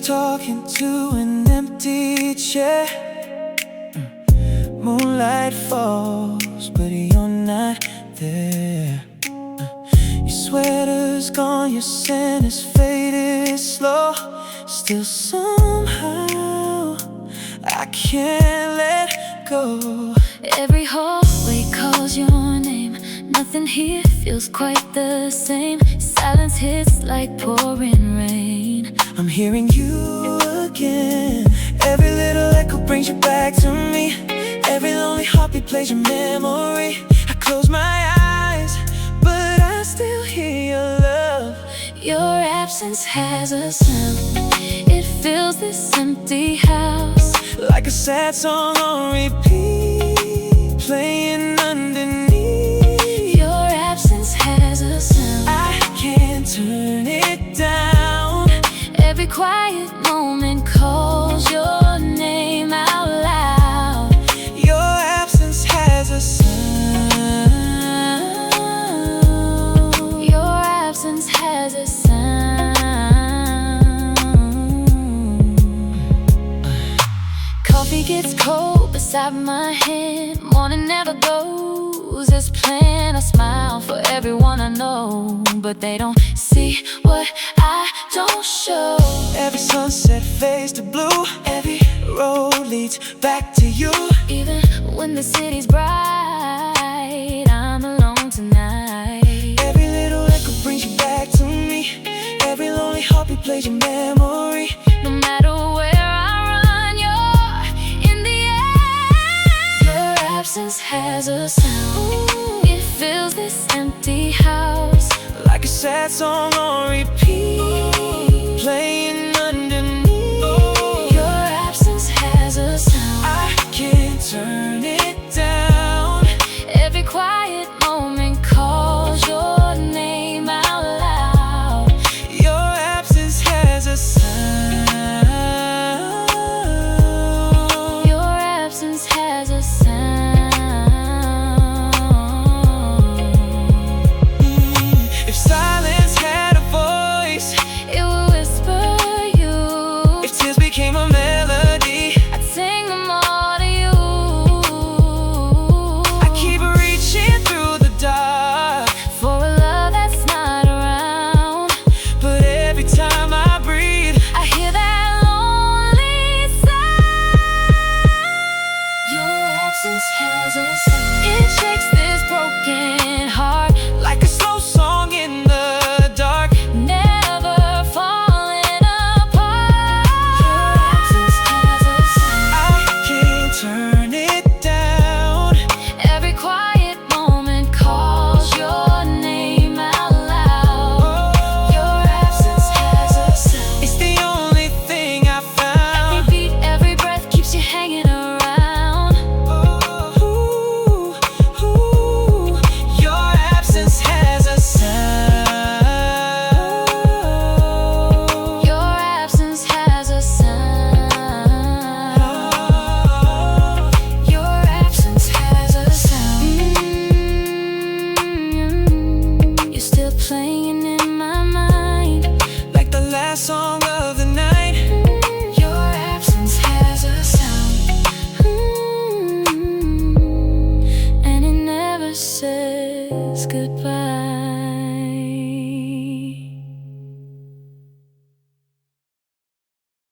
talking to an empty chair. Moonlight falls, but you're not there. Your sweater's gone, your scent is faded slow. Still somehow I can't let go. Every hallway calls your name. Nothing here feels quite the same. Silence hits like pouring rain. I'm hearing you again. Every little echo brings you back to me. Every lonely heartbeat plays your memory. I close my eyes, but I still hear your love. Your absence has a sound. It fills this empty house like a sad song on repeat, playing underneath. Your absence has a sound. I can't turn it down. Every quiet moment calls your name out loud. Your absence has a sound. Your absence has a sound. Coffee gets cold beside my hand. Morning never goes as planned. I smile for everyone I know, but they don't see what I don't show. Every sunset fades to blue. Every road leads back to you. Even when the city's bright, I'm alone tonight. Every little echo brings you back to me. Every lonely heartbeat plays your memory. No matter where I run, you're in the air. Your absence has a sound. It fills this empty house like a sad song on repeat, playing underneath. Your absence has a sound. I can't turn it down. Every quiet moment calls your name out loud. Your absence has a sound. Your absence has a sound. If silence had a voice, it would whisper you. If tears became a melody, I'd sing them all to you. I keep reaching through the dark for a love that's not around. but every time I breathe, I hear that lonely sound. Your absence has a sound. It shakes this broken heart like a slow song in the dark. never falling apart. Your absence has a sound. I can't turn it down. Every quiet moment calls your name out loud. Your absence has a sound. It's the only thing I found. Every beat, every breath keeps you hanging around. Ooh, ooh, your absence has a sound. Your absence has a sound. Your absence has a sound. You're still playing in my mind like the last song of the night. Your absence has a sound. And it never says goodbye.